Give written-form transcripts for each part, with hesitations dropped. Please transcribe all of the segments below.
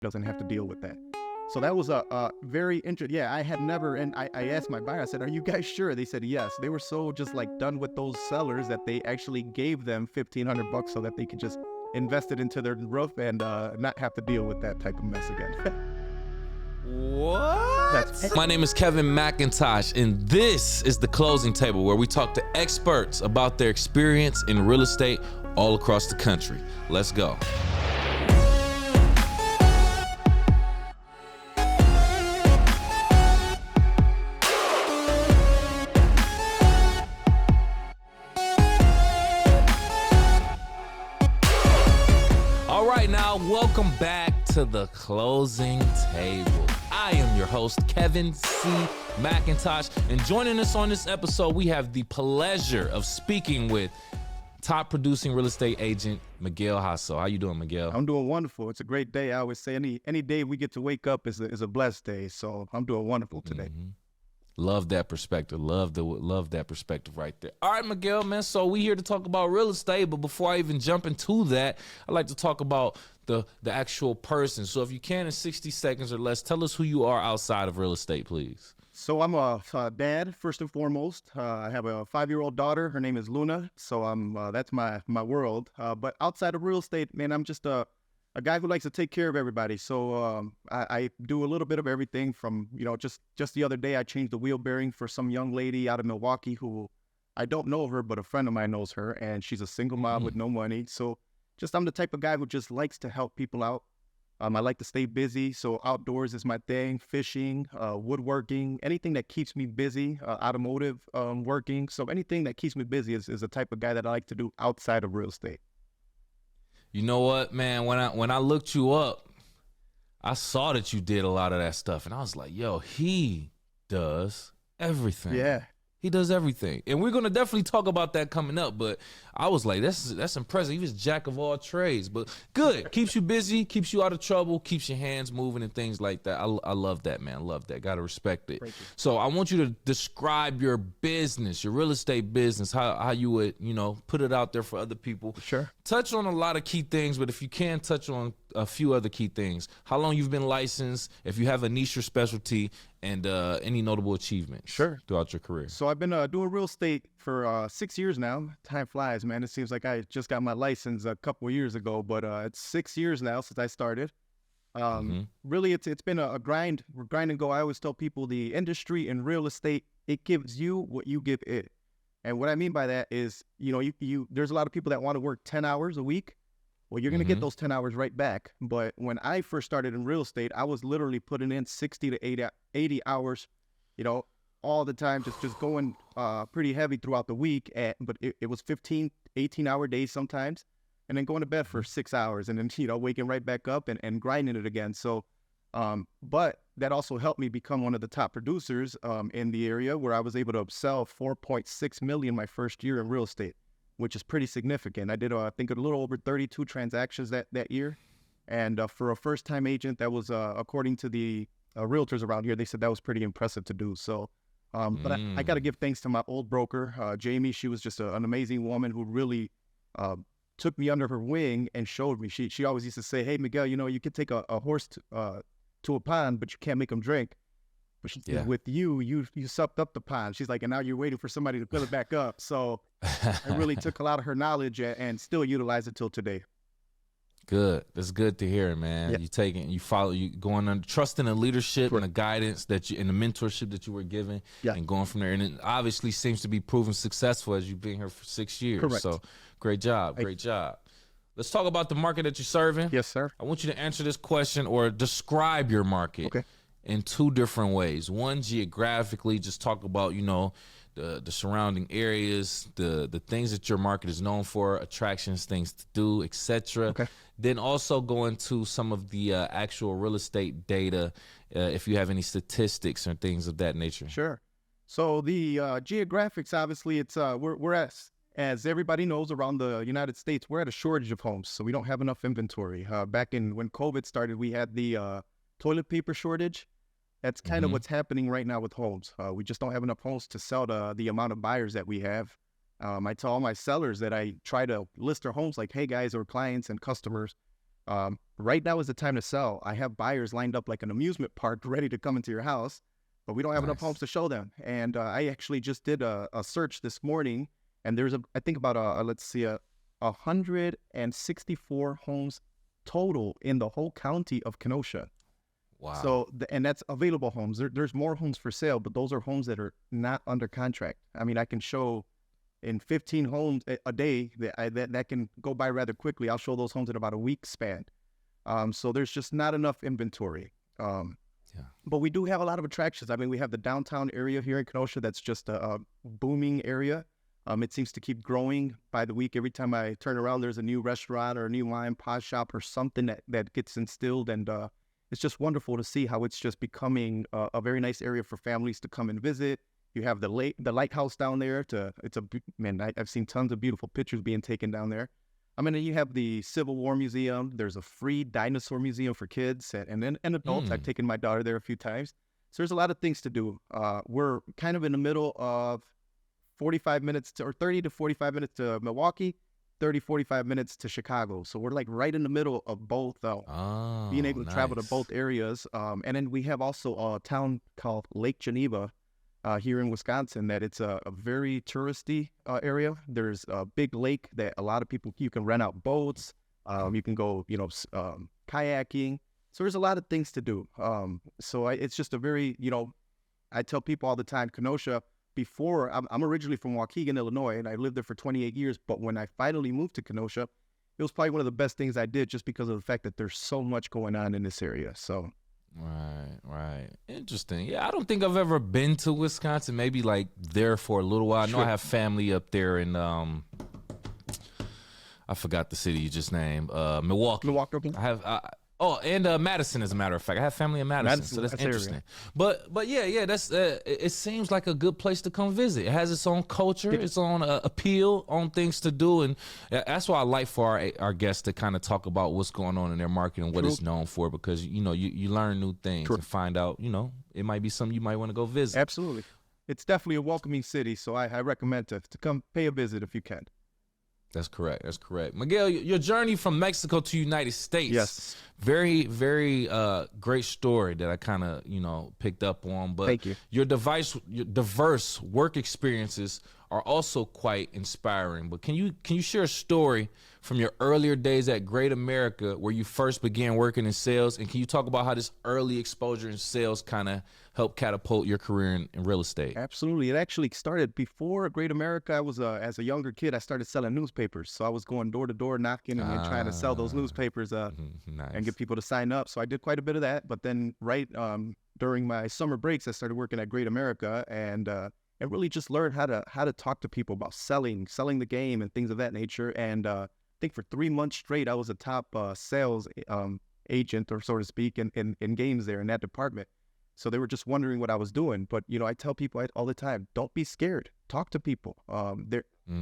doesn't have to deal with that. So that was a very interesting. Yeah, I had never, and I asked my buyer, I said, "Are you guys sure?" They said yes. They were so just like done with those sellers that they actually gave them $1,500 so that they could just invest it into their roof and not have to deal with that type of mess again. What? My name is Kevin McIntosh, and this is The Closing Table, where we talk to experts about their experience in real estate all across the country. Let's go. All right, now welcome back to The Closing Table. I am your host, Kevin C. McIntosh, and joining us on this episode, we have the pleasure of speaking with top producing real estate agent, Miguel Jasso. How you doing, Miguel? I'm doing wonderful. It's a great day. I always say any day we get to wake up is a blessed day. So I'm doing wonderful today. Mm-hmm. Love that perspective. Love that perspective right there. All right, Miguel, man. So we here to talk about real estate, but before I even jump into that, I'd like to talk about the actual person. So if you can, in 60 seconds or less, tell us who you are outside of real estate, please. So I'm a dad, first and foremost. I have a 5-year-old daughter. Her name is Luna. So that's my world. But outside of real estate, man, I'm just a guy who likes to take care of everybody. So I do a little bit of everything from, just the other day, I changed the wheel bearing for some young lady out of Milwaukee who I don't know her, but a friend of mine knows her, and she's a single mom with no money. So I'm the type of guy who just likes to help people out. I like to stay busy. So outdoors is my thing, fishing, woodworking, anything that keeps me busy, automotive working. So anything that keeps me busy is the type of guy that I like to do outside of real estate. You know what, man? When I looked you up, I saw that you did a lot of that stuff, and I was like, yo, he does everything. Yeah. He does everything. And we're going to definitely talk about that coming up, but I was like, that's impressive. He was jack of all trades, but good. Keeps you busy, keeps you out of trouble, keeps your hands moving and things like that. I love that, man. I love that. Got to respect it. So I want you to describe your business, your real estate business, how you would, put it out there for other people. Sure. Touch on a lot of key things, but if you can touch on a few other key things, how long you've been licensed, if you have a niche or specialty, and any notable achievements throughout your career. So I've been doing real estate for 6 years now. Time flies, man. It seems like I just got my license a couple of years ago, but it's 6 years now since I started. Really, it's been a grind and go. I always tell people the industry in real estate, it gives you what you give it. And what I mean by that is, there's a lot of people that want to work 10 hours a week. Well, you're going to get those 10 hours right back. But when I first started in real estate, I was literally putting in 60 to 80 hours, all the time, just going pretty heavy throughout the week. But it was 15, 18-hour days sometimes, and then going to bed for 6 hours and then, waking right back up and grinding it again. So, but that also helped me become one of the top producers in the area, where I was able to sell $4.6 million my first year in real estate, which is pretty significant. I did, I think, a little over 32 transactions that year. And for a first-time agent, that was, according to the realtors around here, they said that was pretty impressive to do. So, but I got to give thanks to my old broker, Jamie. She was just an amazing woman who really took me under her wing and showed me. She always used to say, hey, Miguel, you could take a horse to a pond, but you can't make them drink. But she said, with you sucked up the pond. She's like, and now you're waiting for somebody to fill it back up. So I really took a lot of her knowledge and still utilize it till today. Good. That's good to hear, man. Yeah. You going under, trusting the leadership and the guidance and the mentorship that you were given and going from there. And it obviously seems to be proven successful as you've been here for 6 years. Correct. So great job. Let's talk about the market that you're serving. Yes, sir. I want you to answer this question or describe your market in two different ways. One, geographically, just talk about, the surrounding areas, the things that your market is known for, attractions, things to do, etc. Okay. Then also go into some of the actual real estate data, if you have any statistics or things of that nature. Sure. So the geographics, obviously, it's we're as everybody knows around the United States, we're at a shortage of homes, so we don't have enough inventory. Back when COVID started, we had the toilet paper shortage. That's kind of what's happening right now with homes. We just don't have enough homes to sell the amount of buyers that we have. I tell all my sellers that I try to list their homes like, hey guys, or clients and customers, Right now is the time to sell. I have buyers lined up like an amusement park ready to come into your house, but we don't have enough homes to show them. And I actually just did a search this morning, and there's I think about 164 homes total in the whole county of Kenosha. Wow. So, and that's available homes. There's more homes for sale, but those are homes that are not under contract. I mean, I can show in 15 homes a day that can go by rather quickly. I'll show those homes in about a week span. So there's just not enough inventory. But we do have a lot of attractions. I mean, we have the downtown area here in Kenosha that's just a booming area. It seems to keep growing by the week. Every time I turn around, there's a new restaurant or a new wine pod shop or something that gets instilled. And it's just wonderful to see how it's just becoming a very nice area for families to come and visit. You have the lighthouse down there. I've seen tons of beautiful pictures being taken down there. I mean, you have the Civil War Museum. There's a free dinosaur museum for kids and adults. I've taken my daughter there a few times. So there's a lot of things to do. We're kind of in the middle of 45 minutes or 30 to 45 minutes to Milwaukee, 30, 45 minutes to Chicago. So we're like right in the middle of both, being able to travel to both areas. And then we have also a town called Lake Geneva here in Wisconsin that it's a very touristy area. There's a big lake that a lot of people, you can rent out boats. You can go, kayaking. So there's a lot of things to do. It's just a very, I tell people all the time, Kenosha, before, I'm originally from Waukegan, Illinois, and I lived there for 28 years. But when I finally moved to Kenosha, it was probably one of the best things I did just because of the fact that there's so much going on in this area. So. Right. Interesting. Yeah, I don't think I've ever been to Wisconsin, maybe like there for a little while. I know I have family up there in, I forgot the city you just named, Milwaukee. I have, and Madison, as a matter of fact. I have family in Madison, so that's interesting. Area. But yeah, that's it seems like a good place to come visit. It has its own culture, its own appeal, own things to do, and that's why I like for our guests to kind of talk about what's going on in their market and what it's known for, because you learn new things and find out, it might be something you might want to go visit. Absolutely. It's definitely a welcoming city, so I recommend to come pay a visit if you can. That's correct. Miguel, your journey from Mexico to United States. Yes. Very, very great story that I kind of, picked up on. But thank you. Your diverse work experiences are also quite inspiring. But can you share a story from your earlier days at Great America where you first began working in sales? And can you talk about how this early exposure in sales kind of helped catapult your career in real estate? Absolutely. It actually started before Great America. I was, as a younger kid, I started selling newspapers. So I was going door to door knocking and trying to sell those newspapers and get people to sign up. So I did quite a bit of that. But then during my summer breaks, I started working at Great America and really just learned how to talk to people about selling the game and things of that nature. And I think for 3 months straight, I was a top sales agent, or so to speak, in games there in that department. So they were just wondering what I was doing. But, I tell people all the time, don't be scared. Talk to people.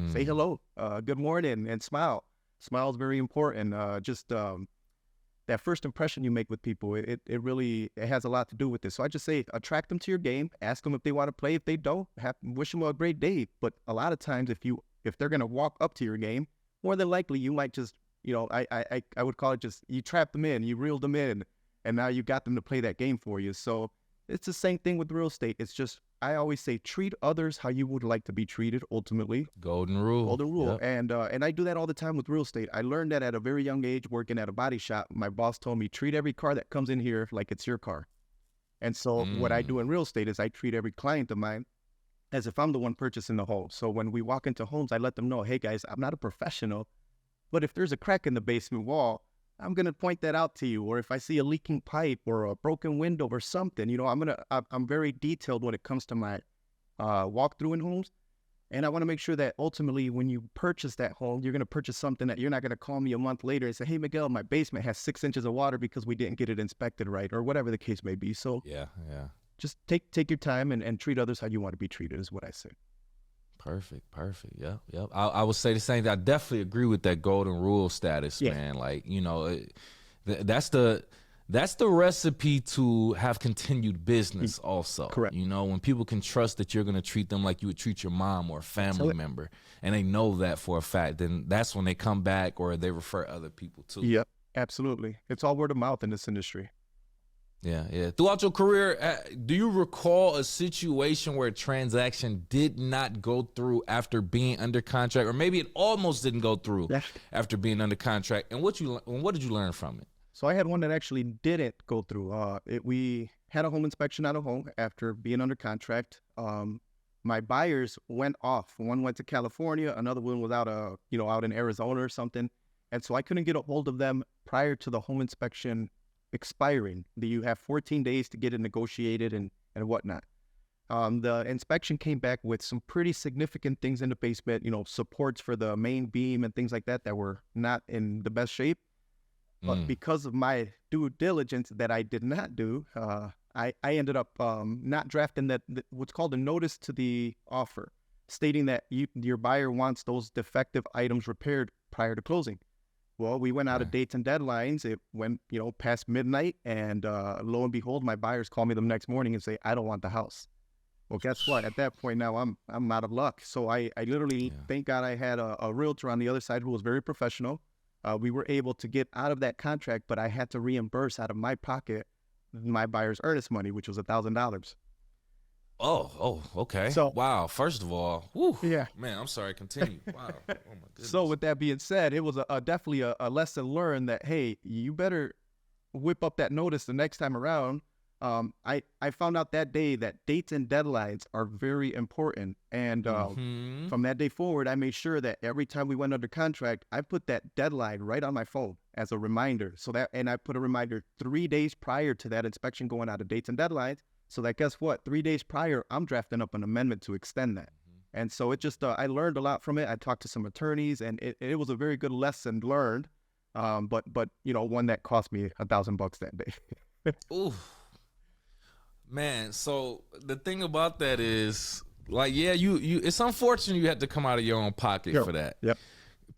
Say hello, good morning, and smile. Smile is very important. That first impression you make with people, it really has a lot to do with this. So I just say, attract them to your game. Ask them if they want to play. If they don't, wish them a great day. But a lot of times, if they're going to walk up to your game, more than likely you might just, I would call it just, you trap them in, you reeled them in, and now you got them to play that game for you. So it's the same thing with real estate. It's just, I always say, treat others how you would like to be treated, ultimately. Golden rule. Yep. And I do that all the time with real estate. I learned that at a very young age working at a body shop. My boss told me, treat every car that comes in here like it's your car. And so what I do in real estate is I treat every client of mine as if I'm the one purchasing the home. So when we walk into homes, I let them know, hey guys, I'm not a professional, but if there's a crack in the basement wall, I'm going to point that out to you. Or if I see a leaking pipe or a broken window or something, I'm very detailed when it comes to my walkthrough in homes. And I want to make sure that ultimately when you purchase that home, you're going to purchase something that you're not going to call me a month later and say, hey, Miguel, my basement has 6 inches of water because we didn't get it inspected right, or whatever the case may be. So yeah. Just take your time and treat others how you want to be treated is what I say. Perfect. Yep. I would say the same thing. I definitely agree with that golden rule status, man. Like, that's the recipe to have continued business also. Correct. When people can trust that you're going to treat them like you would treat your mom or a family member, and they know that for a fact, then that's when they come back or they refer other people to. Yep. Absolutely. It's all word of mouth in this industry. Yeah, yeah. Throughout your career, do you recall a situation where a transaction did not go through after being under contract, or maybe it almost didn't go through Yeah. after being under contract? And what did you learn from it? So I had one that actually didn't go through. We had a home inspection at a home after being under contract. My buyers went off. One went to California, another one was out in Arizona or something. And so I couldn't get a hold of them prior to the home inspection expiring. You have 14 days to get it negotiated and whatnot. The inspection came back with some pretty significant things in the basement, supports for the main beam and things like that were not in the best shape. But because of my due diligence that I did not do, I ended up not drafting what's called a notice to the offer, stating that your buyer wants those defective items repaired prior to closing. Well, we went out of dates and deadlines. It went, past midnight, and lo and behold, my buyers call me the next morning and say, "I don't want the house." Well, guess what? At that point now, I'm out of luck. So I literally, thank God I had a realtor on the other side who was very professional. We were able to get out of that contract, but I had to reimburse out of my pocket my buyer's earnest money, which was $1,000. Oh, okay. So, wow. First of all, whew, yeah, man, I'm sorry. Continue. Wow. Oh my goodness. So with that being said, it was definitely a lesson learned that, hey, you better whip up that notice the next time around. I found out that day that dates and deadlines are very important. And from that day forward, I made sure that every time we went under contract, I put that deadline right on my phone as a reminder. And I put a reminder 3 days prior to that inspection going out of dates and deadlines. So that, guess what? 3 days prior, I'm drafting up an amendment to extend that. And so it just, I learned a lot from it. I talked to some attorneys, and it was a very good lesson learned. But one that cost me $1,000 that day. Ooh, man. So the thing about that is, like, yeah, you it's unfortunate you had to come out of your own pocket for that. Yep.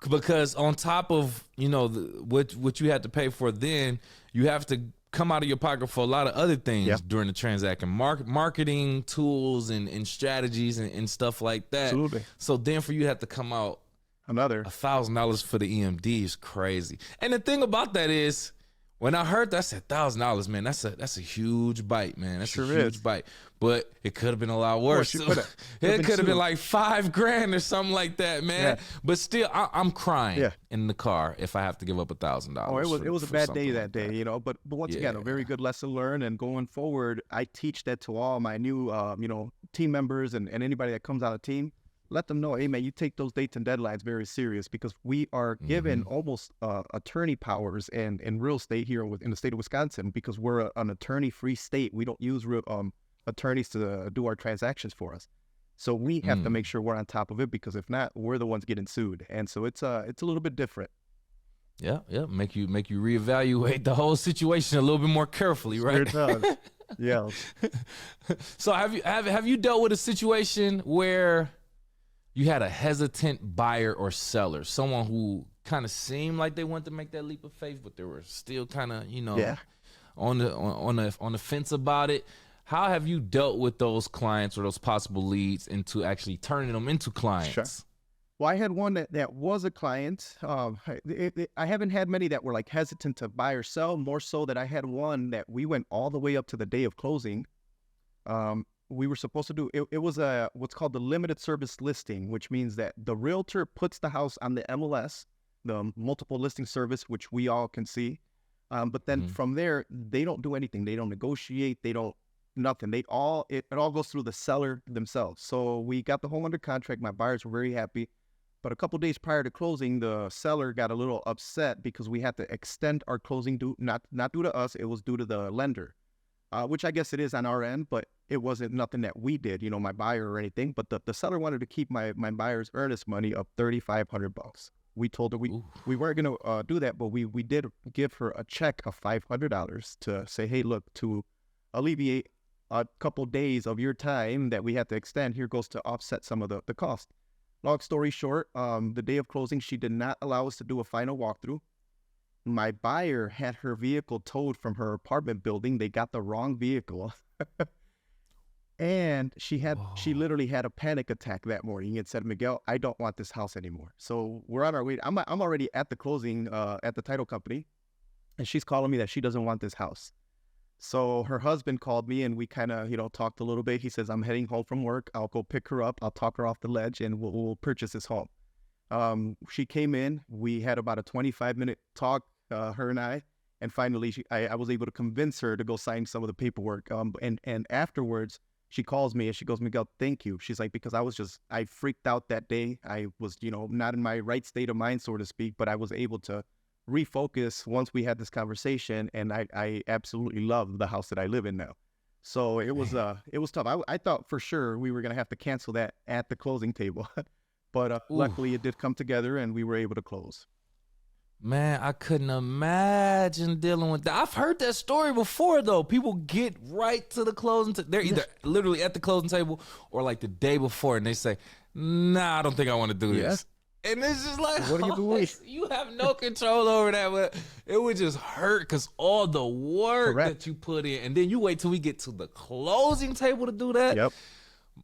Because on top of what you had to pay for, then you have to come out of your pocket for a lot of other things during the transaction, marketing tools and strategies and stuff like that. Absolutely. So then for you to have to come out another $1,000 for the EMD is crazy. And the thing about that is, when I heard that, I said $1,000, man. That's a huge bite, man. That's a huge bite. But it could have been a lot worse. It could have been like $5,000 or something like that, man. Yeah. But still, I'm crying in the car if I have to give up $1,000. Oh, it was a bad day that day, But once again, a very good lesson learned. And going forward, I teach that to all my new, team members and anybody that comes out of team. Let them know, hey, man, you take those dates and deadlines very serious, because we are given almost attorney powers in real estate here in the state of Wisconsin, because we're an attorney-free state. We don't use attorneys to do our transactions for us. So we have to make sure we're on top of it, because if not, we're the ones getting sued. And so it's a little bit different. Yeah. Make you reevaluate the whole situation a little bit more carefully, right? It does. Yeah. So have you dealt with a situation where you had a hesitant buyer or seller, someone who kind of seemed like they wanted to make that leap of faith, but they were still kind of, on the fence about it? How have you dealt with those clients or those possible leads into actually turning them into clients? Sure. Well, I had one that was a client. I haven't had many that were like hesitant to buy or sell. More so that I had one that we went all the way up to the day of closing. We were supposed to do, it was what's called the limited service listing, which means that the realtor puts the house on the MLS, the multiple listing service, which we all can see. But then from there, they don't do anything. They don't negotiate. They don't, nothing. It all goes through the seller themselves. So we got the home under contract. My buyers were very happy. But a couple of days prior to closing, the seller got a little upset because we had to extend our closing due, not due to us. It was due to the lender. Which I guess it is on our end, but it wasn't nothing that we did, my buyer or anything. But the seller wanted to keep my buyer's earnest money of $3,500. We told her we weren't going to do that, but we did give her a check of $500 to say, hey, look, to alleviate a couple days of your time that we had to extend, here goes to offset some of the cost. Long story short, the day of closing, she did not allow us to do a final walkthrough. My buyer had her vehicle towed from her apartment building. They got the wrong vehicle. And she literally had a panic attack that morning and said, Miguel, I don't want this house anymore. So we're on our way. I'm already at the closing at the title company. and she's calling me that she doesn't want this house. So her husband called me and we kind of, talked a little bit. He says, I'm heading home from work. I'll go pick her up. I'll talk her off the ledge and we'll purchase this home. She came in. We had about a 25-minute talk, her and I. And finally, I was able to convince her to go sign some of the paperwork. And afterwards, she calls me and she goes, Miguel, thank you. She's like, because I freaked out that day. I was, not in my right state of mind, so to speak, but I was able to refocus once we had this conversation, and I absolutely love the house that I live in now. So it was tough. I thought for sure we were gonna have to cancel that at the closing table, but luckily it did come together and we were able to close. Man, I couldn't imagine dealing with that. I've heard that story before, though. People get right to the closing. They're either literally at the closing table or like the day before, and they say, "Nah, I don't think I want to do this." And it's just like, what are you doing? You have no control over that, but it would just hurt because all the work that you put in, and then you wait till we get to the closing table to do that. Yep.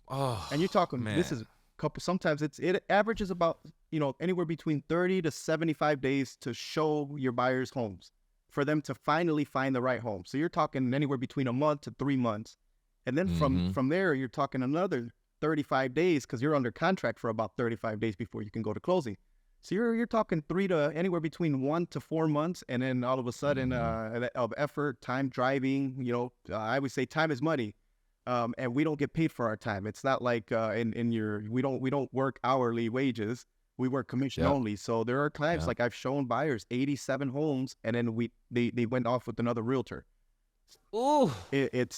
Oh, and you're talking. Man. This is couple. Sometimes it averages about anywhere between 30 to 75 days to show your buyers homes for them to finally find the right home. So you're talking anywhere between a month to 3 months, and then from there you're talking another 35 days because you're under contract for about 35 days before you can go to closing. So you're talking anywhere between 1 to 4 months, and then all of a sudden of effort, time driving. I would say time is money. And we don't get paid for our time. It's not like we don't work hourly wages. We work commission only. So there are times like I've shown buyers 87 homes, and then they went off with another realtor. Ooh, it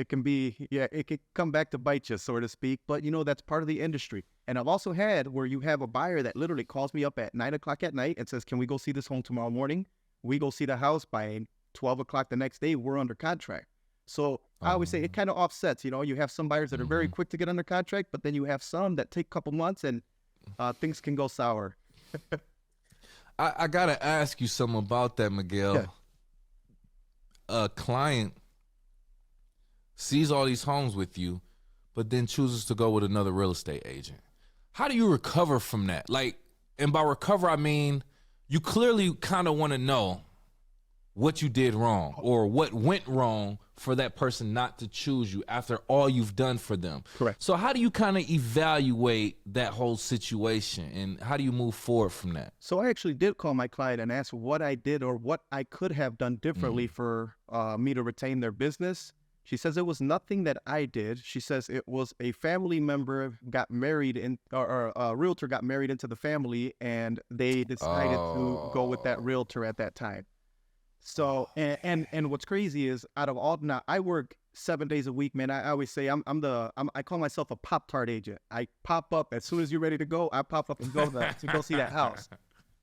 can come back to bite you, so to speak. But that's part of the industry. And I've also had where you have a buyer that literally calls me up at 9 o'clock at night and says, "Can we go see this home tomorrow morning?" We go see the house by 12 o'clock the next day. We're under contract. So I always say it kind of offsets. You have some buyers that are very quick to get under contract, but then you have some that take a couple months and things can go sour. I got to ask you something about that, Miguel. Yeah. A client sees all these homes with you, but then chooses to go with another real estate agent. How do you recover from that? And by recover, I mean, you clearly kind of want to know what you did wrong or what went wrong for that person not to choose you after all you've done for them. Correct. So how do you kind of evaluate that whole situation, and how do you move forward from that? So I actually did call my client and ask what I did or what I could have done differently for me to retain their business. She says it was nothing that I did. She says it was a family member got married or a realtor got married into the family, and they decided to go with that realtor at that time. So, and what's crazy is out of all, now I work 7 days a week, man. I always say I call myself a Pop-Tart agent. I pop up as soon as you're ready to go. I pop up and go to go see that house.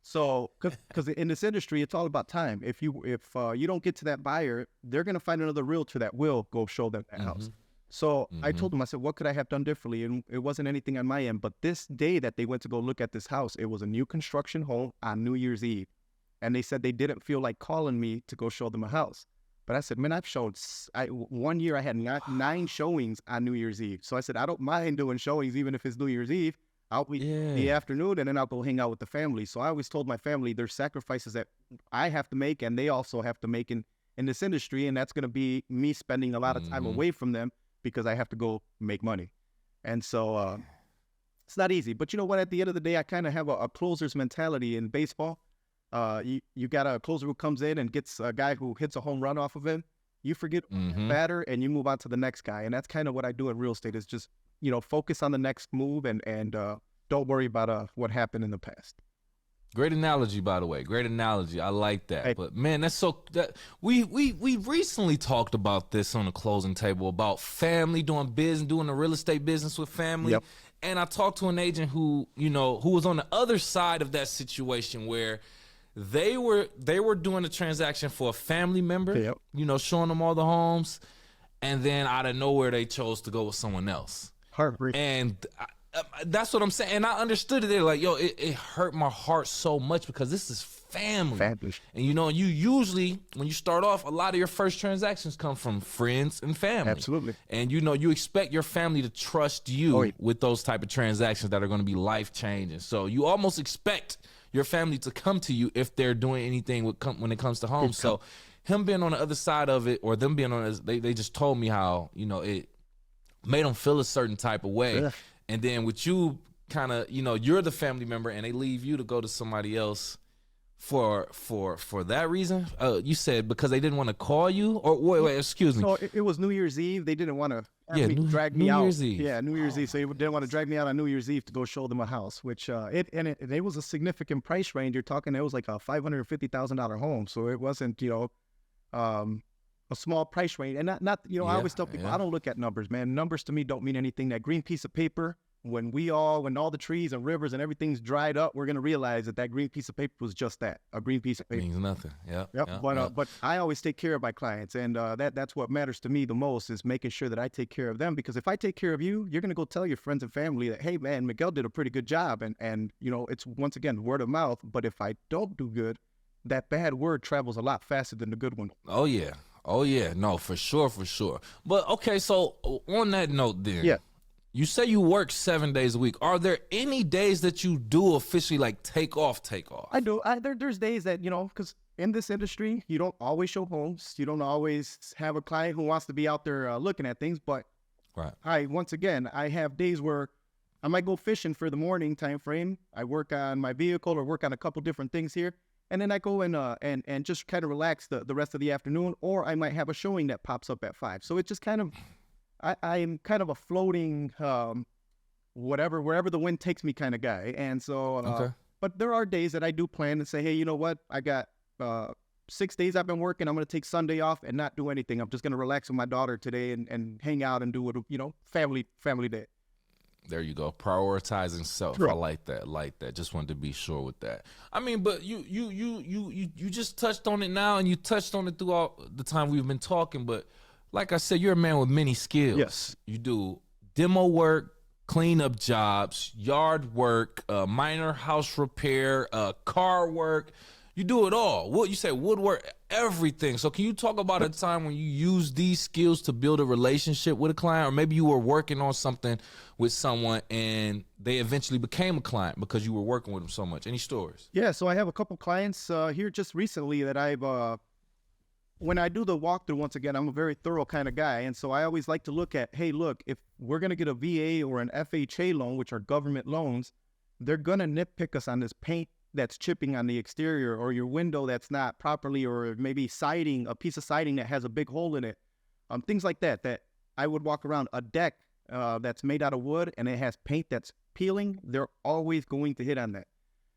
So, because in this industry, it's all about time. If you don't get to that buyer, they're gonna find another realtor that will go show them that house. So I told them, I said, what could I have done differently? And it wasn't anything on my end. But this day that they went to go look at this house, it was a new construction home on New Year's Eve. And they said they didn't feel like calling me to go show them a house. But I said, man, I've showed, 1 year I had 9 showings on New Year's Eve. So I said, I don't mind doing showings, even if it's New Year's Eve. I'll be the afternoon, and then I'll go hang out with the family. So I always told my family there's sacrifices that I have to make, and they also have to make in this industry. And that's going to be me spending a lot of time away from them because I have to go make money. And so it's not easy. But you know what? At the end of the day, I kind of have a closer's mentality in baseball. You got a closer who comes in and gets a guy who hits a home run off of him. You forget batter and you move on to the next guy. And that's kind of what I do in real estate is just, focus on the next move and don't worry about what happened in the past. Great analogy, by the way. Great analogy. I like that. Hey. But man, we recently talked about this on the closing table about family doing business, doing the real estate business with family. Yep. And I talked to an agent who was on the other side of that situation where they were doing a transaction for a family member, showing them all the homes, and then out of nowhere they chose to go with someone else. Heartbreak. And that's what I'm saying. And I understood it. They're like, yo, it hurt my heart so much because this is family. Family. And you usually, when you start off, a lot of your first transactions come from friends and family. Absolutely. And you expect your family to trust you with those type of transactions that are going to be life changing. So you almost expect your family to come to you if they're doing anything when it comes to home. So him being on the other side of it, or them being on, they just told me how, you know, it made them feel a certain type of way. Yeah. And then with you kind of, you know, you're the family member and they leave you to go to somebody else for that reason. You said because they didn't want to call you, or wait, excuse me. So it was New Year's Eve. They didn't want to drag me New out. Year's Eve. Yeah, New Year's Eve. So they didn't want to drag me out on New Year's Eve to go show them a house, which it was a significant price range. You're talking, it was like a $550,000 home. So it wasn't, you know, a small price range. And not you know, I always tell people, I don't look at numbers, man. Numbers to me don't mean anything. That green piece of paper, when all the trees and rivers and everything's dried up, we're going to realize that green piece of paper was just that, a green piece of paper. Means nothing. Yep. But I always take care of my clients, and that's what matters to me the most, is making sure that I take care of them. Because if I take care of you, you're going to go tell your friends and family that, hey man, Miguel did a pretty good job, and you know, it's once again word of mouth. But if I don't do good, that bad word travels a lot faster than the good one. Oh yeah, no, for sure. But okay, so on that note, then, you say you work 7 days a week. Are there any days that you do officially like take off? I do. There's days that, you know, because in this industry, you don't always show homes. You don't always have a client who wants to be out there looking at things. But once again, I have days where I might go fishing for the morning time frame. I work on my vehicle or work on a couple different things here. And then I go and just kind of relax the rest of the afternoon. Or I might have a showing that pops up at 5. So it's just kind of... I'm kind of a floating, wherever the wind takes me kind of guy. And so, but there are days that I do plan and say, hey, you know what? I got 6 days I've been working. I'm going to take Sunday off and not do anything. I'm just going to relax with my daughter today and hang out and do it, you know, family day. There you go. Prioritizing self. Right. I like that. Just wanted to be sure with that. I mean, but you just touched on it now, and you touched on it throughout the time we've been talking, but like I said, you're a man with many skills. Yes. You do demo work, cleanup jobs, yard work, minor house repair, car work. You do it all. You say woodwork, everything. So can you talk about a time when you used these skills to build a relationship with a client, or maybe you were working on something with someone and they eventually became a client because you were working with them so much? Any stories? Yeah, so I have a couple clients here just recently that I've... When I do the walkthrough, once again, I'm a very thorough kind of guy. And so I always like to look at, hey, look, if we're going to get a VA or an FHA loan, which are government loans, they're going to nitpick us on this paint that's chipping on the exterior, or your window that's not properly, or maybe siding, a piece of siding that has a big hole in it. Things like that I would walk around. A deck that's made out of wood and it has paint that's peeling, they're always going to hit on that.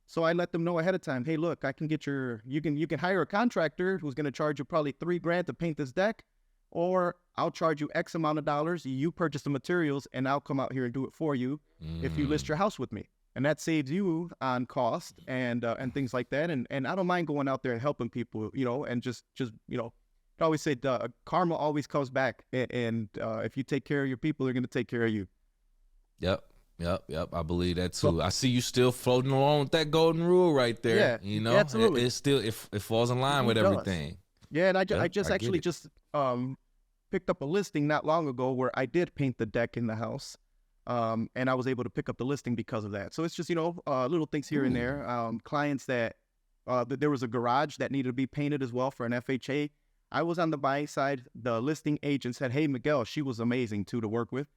So I let them know ahead of time, hey, look, I can get you can hire a contractor who's going to charge you probably $3,000 to paint this deck, or I'll charge you X amount of dollars. You purchase the materials and I'll come out here and do it for you if you list your house with me. And that saves you on cost and things like that. And I don't mind going out there and helping people, you know, and just you know, I always say karma always comes back. And if you take care of your people, they're going to take care of you. Yep. I believe that too. I see you still floating along with that golden rule right there. Yeah, you know, absolutely. It still it falls in line with everything. Yeah, and I just picked up a listing not long ago where I did paint the deck in the house, and I was able to pick up the listing because of that. So it's just, you know, little things here and there. Clients that there was a garage that needed to be painted as well for an FHA. I was on the buying side. The listing agent said, "Hey, Miguel," she was amazing too to work with.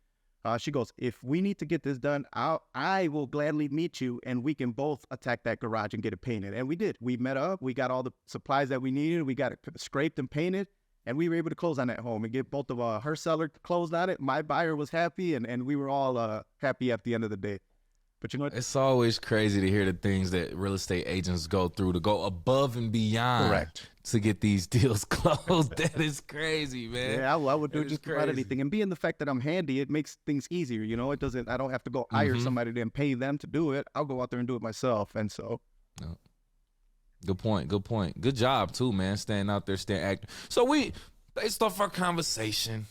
She goes, "If we need to get this done, I will gladly meet you, and we can both attack that garage and get it painted." And we did. We met up. We got all the supplies that we needed. We got it scraped and painted, and we were able to close on that home and get both of her seller closed on it. My buyer was happy, and we were all happy at the end of the day. But you know what? It's always crazy to hear the things that real estate agents go through to go above and beyond to get these deals closed. That is crazy, man. Yeah, I would do just about anything. And being the fact that I'm handy, it makes things easier. You know, I don't have to go hire somebody and pay them to do it. I'll go out there and do it myself. And so. Good point. Good job too, man. Staying out there, staying active. So based off our conversation,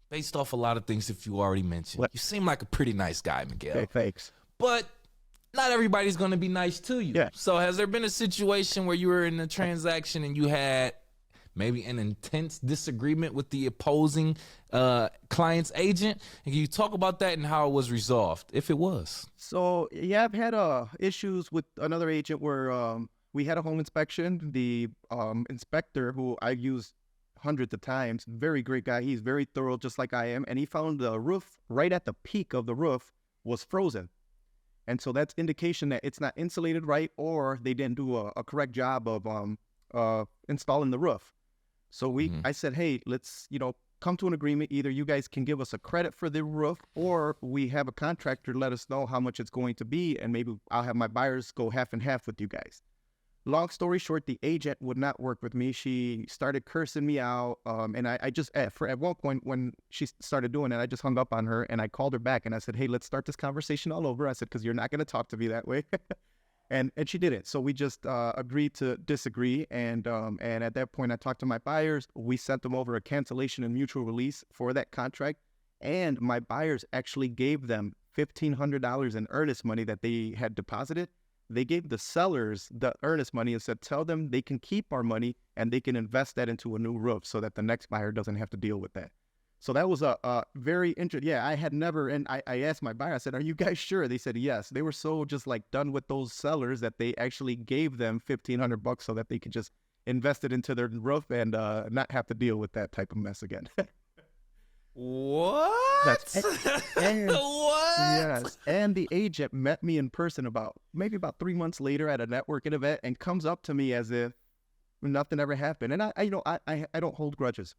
based off a lot of things that you already mentioned, you seem like a pretty nice guy, Miguel. Okay, thanks. But not everybody's going to be nice to you. Yeah. So has there been a situation where you were in a transaction and you had maybe an intense disagreement with the opposing client's agent? And can you talk about that and how it was resolved, if it was? So yeah, I've had issues with another agent where we had a home inspection. The inspector, who I used hundreds of times, very great guy. He's very thorough, just like I am. And he found the roof right at the peak of the roof was frozen. And so that's indication that it's not insulated right, or they didn't do a correct job of installing the roof. So I said, hey, let's, come to an agreement. Either you guys can give us a credit for the roof, or we have a contractor let us know how much it's going to be, and maybe I'll have my buyers go half and half with you guys. Long story short, the agent would not work with me. She started cursing me out. And I just, at one point when she started doing it, I just hung up on her and I called her back and I said, hey, let's start this conversation all over. I said, because you're not going to talk to me that way. and she didn't. So we just agreed to disagree. And at that point, I talked to my buyers. We sent them over a cancellation and mutual release for that contract. And my buyers actually gave them $1,500 in earnest money that they had deposited. They gave the sellers the earnest money and said, tell them they can keep our money and they can invest that into a new roof so that the next buyer doesn't have to deal with that. So that was a very interesting. Yeah, I had never, and I asked my buyer, I said, are you guys sure? They said, yes. They were so just like done with those sellers that they actually gave them $1,500 so that they could just invest it into their roof and not have to deal with that type of mess again. What? What? Yes. And the agent met me in person maybe about 3 months later at a networking event and comes up to me as if nothing ever happened. And I don't hold grudges.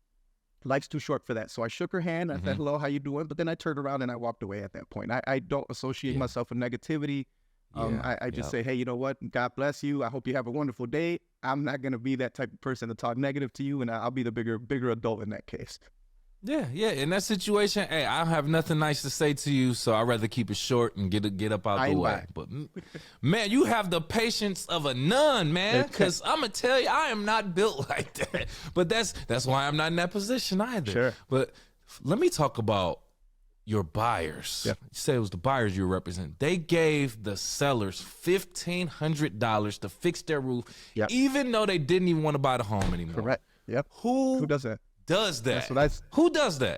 Life's too short for that. So I shook her hand. I said, hello, how you doing? But then I turned around and I walked away at that point. I don't associate myself with negativity. I just say, hey, you know what? God bless you. I hope you have a wonderful day. I'm not going to be that type of person to talk negative to you. And I'll be the bigger adult in that case. Yeah. In that situation, hey, I don't have nothing nice to say to you, so I'd rather keep it short and get up out the way. But man, you have the patience of a nun, man, because I'm gonna tell you, I am not built like that. But that's why I'm not in that position either. Sure. But let me talk about your buyers. Yep. You said it was the buyers you represent. They gave the sellers $1,500 to fix their roof, even though they didn't even want to buy the home anymore. Correct. Yep. Who does that? Who does that?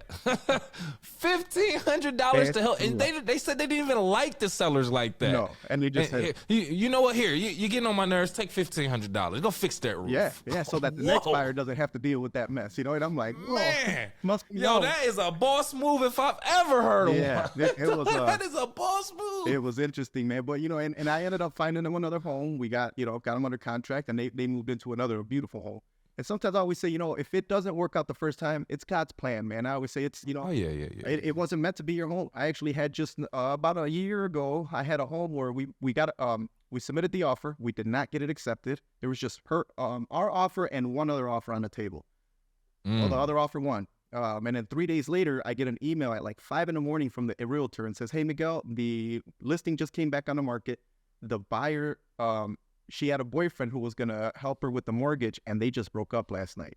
$1,500 to help. And they said they didn't even like the sellers like that. No, and they just said, you know what? Here, you're getting on my nerves. Take $1,500. Go fix that roof. Yeah. So that the next buyer doesn't have to deal with that mess. And I'm like, man, that is a boss move if I've ever heard of one. It was. That is a boss move. It was interesting, man. But and I ended up finding them another home. We got them under contract, and they moved into another beautiful home. And sometimes I always say, if it doesn't work out the first time, it's God's plan, man. I always say it's, it wasn't meant to be your home. I actually had just about a year ago, I had a home where we submitted the offer. We did not get it accepted. There was just our offer and one other offer on the table. Well, the other offer won. And then 3 days later, I get an email at like 5 a.m. from the realtor and says, hey, Miguel, the listing just came back on the market. The buyer, she had a boyfriend who was going to help her with the mortgage, and they just broke up last night.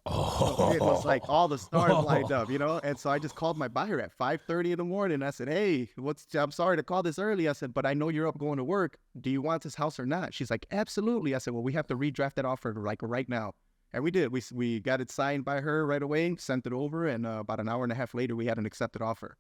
So it was like all the stars lined up, And so I just called my buyer at 5:30 in the morning. I said, hey, I'm sorry to call this early. I said, but I know you're up going to work. Do you want this house or not? She's like, absolutely. I said, well, we have to redraft that offer like right now. And we did. We got it signed by her right away, sent it over, and about an hour and a half later, we had an accepted offer.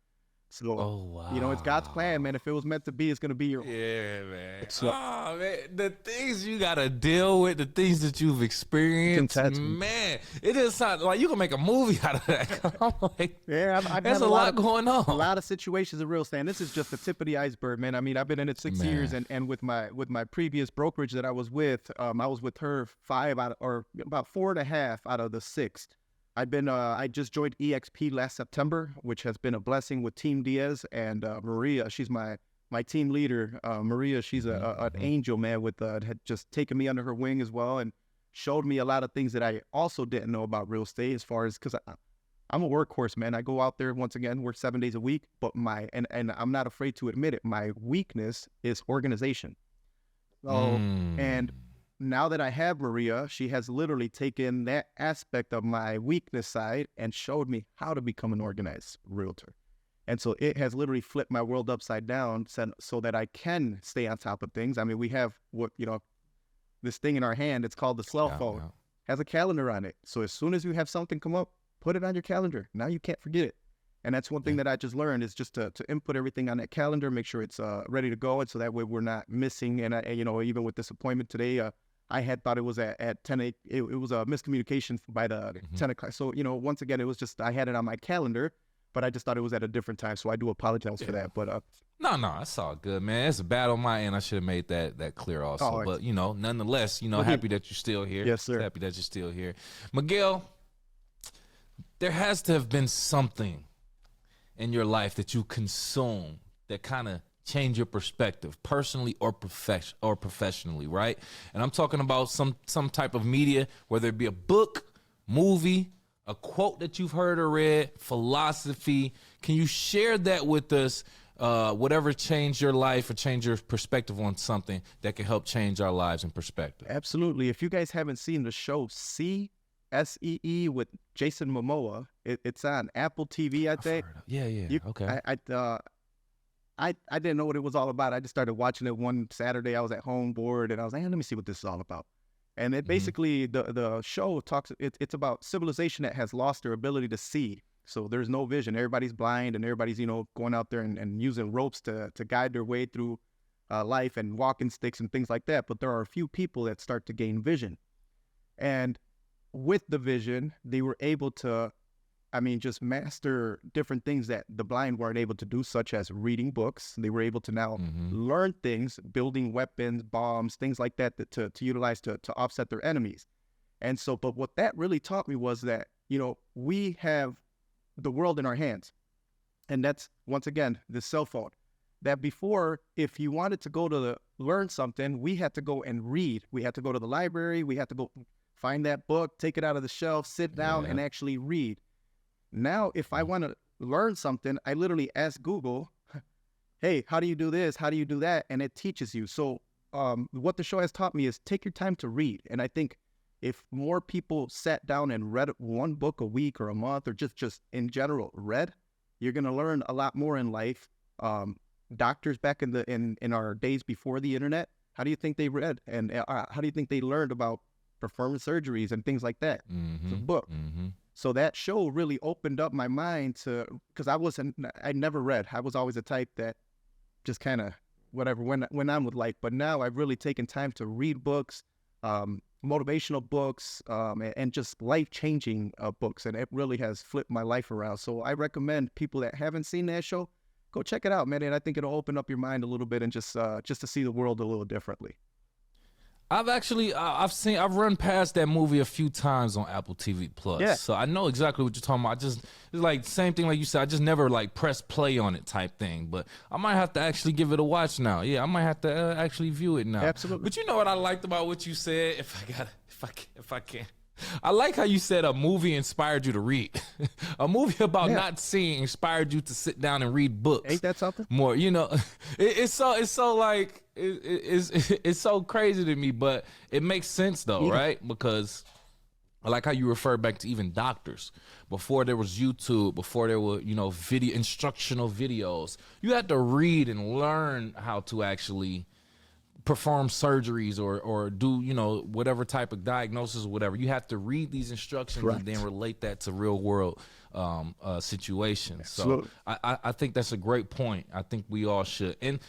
So, it's God's plan, man. If it was meant to be, it's going to be your... Yeah, man. Man. The things you got to deal with, the things that you've experienced, man, it just sounds like you can make a movie out of that. I'm like, I've there's a lot going on. A lot of situations of real estate. And this is just the tip of the iceberg, man. I mean, I've been in it 6 years, and with my previous brokerage that I was with her about 4.5 out of the 6. I just joined EXP last September, which has been a blessing with Team Diaz and Maria. She's my team leader. Maria, she's an angel, man, had just taken me under her wing as well and showed me a lot of things that I also didn't know about real estate because I'm a workhorse, man. I go out there, once again, work 7 days a week, but and I'm not afraid to admit it, my weakness is organization. And now that I have Maria, she has literally taken that aspect of my weakness side and showed me how to become an organized realtor. And so it has literally flipped my world upside down so that I can stay on top of things. I mean, we have this thing in our hand. It's called the cell phone. has a calendar on it. So as soon as you have something come up, put it on your calendar. Now you can't forget it. And that's one thing that I just learned is just to input everything on that calendar, make sure it's ready to go. And so that way we're not missing. And, even with this appointment today, I had thought it was at 10, it was a miscommunication by the 10 o'clock. So, once again, it was just, I had it on my calendar, but I just thought it was at a different time. So I do apologize for that. But no, that's all good, man. It's a bad on my end. I should have made that clear also. But, nonetheless, happy that you're still here. Yes, sir. Happy that you're still here. Miguel, there has to have been something in your life that you consume that kind of change your perspective personally or professionally, right? And I'm talking about some type of media, whether it be a book, movie, a quote that you've heard or read, philosophy. Can you share that with us? Whatever changed your life or change your perspective on something that can help change our lives and perspective. Absolutely. If you guys haven't seen the show SEE with Jason Momoa, it's on Apple TV, I think. Yeah. Okay. I didn't know what it was all about. I just started watching it one Saturday. I was at home bored, and I was like, let me see what this is all about. And it basically, the show talks, it's about civilization that has lost their ability to see. So there's no vision. Everybody's blind, and everybody's, going out there and using ropes to guide their way through life and walking sticks and things like that. But there are a few people that start to gain vision. And with the vision, they were able to, just master different things that the blind weren't able to do, such as reading books. They were able to now learn things, building weapons, bombs, things like that, to utilize to offset their enemies. And so, but what that really taught me was that, we have the world in our hands. And that's, once again, the cell phone. That before, if you wanted to go to learn something, we had to go and read. We had to go to the library. We had to go find that book, take it out of the shelf, sit down and actually read. Now, if I want to learn something, I literally ask Google, hey, how do you do this? How do you do that? And it teaches you. So what the show has taught me is take your time to read. And I think if more people sat down and read one book a week or a month, or just in general read, you're going to learn a lot more in life. Doctors back in our days before the internet, how do you think they read? And how do you think they learned about performing surgeries and things like that? It's a book. So that show really opened up my mind because I never read. I was always a type that just kind of whatever, went on with life. But now I've really taken time to read books, motivational books, and just life-changing books. And it really has flipped my life around. So I recommend people that haven't seen that show, go check it out, man. And I think it'll open up your mind a little bit and just to see the world a little differently. I've I've run past that movie a few times on Apple TV Plus. Yeah. So I know exactly what you're talking about. It's like same thing like you said. I just never press play on it type thing. But I might have to actually give it a watch now. Yeah, I might have to actually view it now. Absolutely. But you know what I liked about what you said? If I can. I like how you said a movie inspired you to read. A movie about not seeing inspired you to sit down and read books. Ain't that something? More, it's so crazy to me, but it makes sense though, right? Because I like how you refer back to even doctors. Before there was YouTube, before there were, instructional videos, you had to read and learn how to actually perform surgeries or do, whatever type of diagnosis or whatever. You have to read these instructions and then relate that to real world situations. Absolutely. So I think that's a great point. I think we all should. And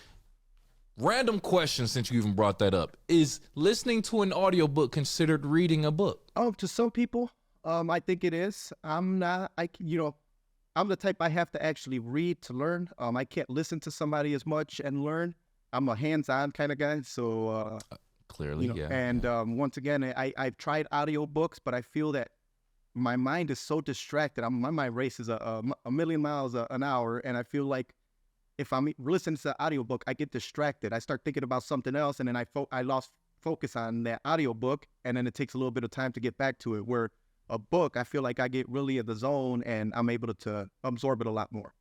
random question, since you even brought that up, is listening to an audiobook considered reading a book? Oh, to some people, I think it is. I'm not, I'm the type I have to actually read to learn. I can't listen to somebody as much and learn. I'm a hands-on kind of guy, so clearly, yeah. And once again, I've tried audiobooks, but I feel that my mind is so distracted. My mind races a million miles an hour, and I feel like if I'm listening to the audiobook, I get distracted. I start thinking about something else, and then I lost focus on that audiobook, and then it takes a little bit of time to get back to it. Where a book, I feel like I get really in the zone, and I'm able to absorb it a lot more.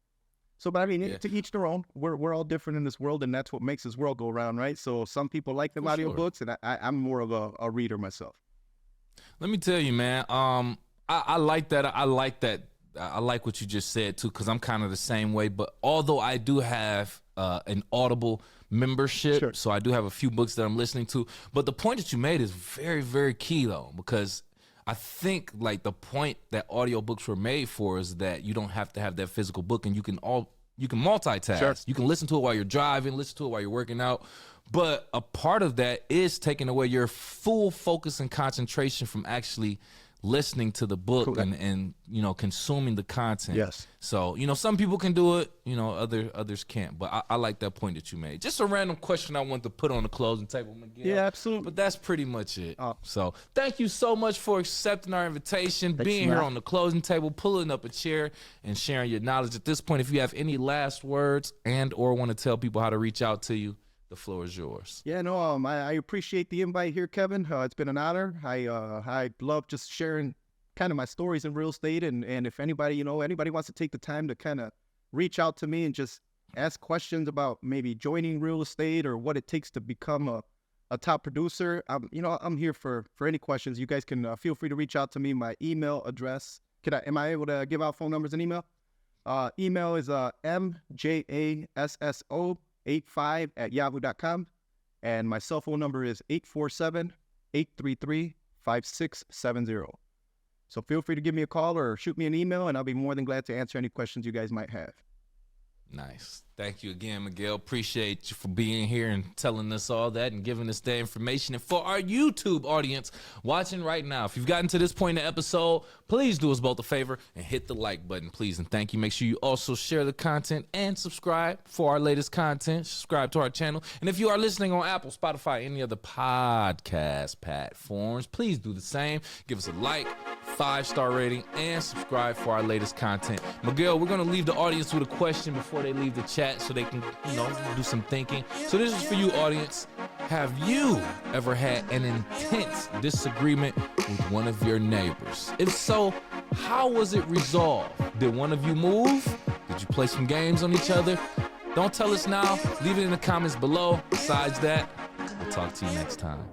So, but to each their own. We're all different in this world, and that's what makes this world go around, right? So some people like them audiobooks, and I'm more of a reader myself. Let me tell you, man. I like that. I like that. I like what you just said too, because I'm kind of the same way. But although I do have an Audible membership, so I do have a few books that I'm listening to. But the point that you made is very, very key though, because I think like the point that audiobooks were made for is that you don't have to have that physical book, and you can multitask. Sure. You can listen to it while you're driving, listen to it while you're working out. But a part of that is taking away your full focus and concentration from actually listening to the book and consuming the content. Yes. So, some people can do it, others can't. But I like that point that you made. Just a random question I want to put on the closing table, Miguel. Yeah, absolutely. But that's pretty much it. So thank you so much for accepting our invitation, being here on the closing table, pulling up a chair and sharing your knowledge. At this point, if you have any last words and or want to tell people how to reach out to you, the floor is yours. Yeah, no, I appreciate the invite here, Kevin. It's been an honor. I love just sharing kind of my stories in real estate, and if anybody wants to take the time to kind of reach out to me and just ask questions about maybe joining real estate or what it takes to become a top producer, I'm here for any questions. You guys can feel free to reach out to me. My email address. Am I able to give out phone numbers and email? Email is mjasso85@yahoo.com, and my cell phone number is 847-833-5670. So feel free to give me a call or shoot me an email, and I'll be more than glad to answer any questions you guys might have. Nice. Thank you again, Miguel. Appreciate you for being here and telling us all that and giving us that information. And for our YouTube audience watching right now, if you've gotten to this point in the episode, please do us both a favor and hit the like button, please. And thank you. Make sure you also share the content and subscribe for our latest content. Subscribe to our channel. And if you are listening on Apple, Spotify, any other podcast platforms, please do the same. Give us a like, 5-star rating, and subscribe for our latest content. Miguel, we're going to leave the audience with a question before they leave the chat so they can, do some thinking. So this is for you, audience. Have you ever had an intense disagreement with one of your neighbors? If so, how was it resolved? Did one of you move? Did you play some games on each other? Don't tell us now. Leave it in the comments below. Besides that, we'll talk to you next time.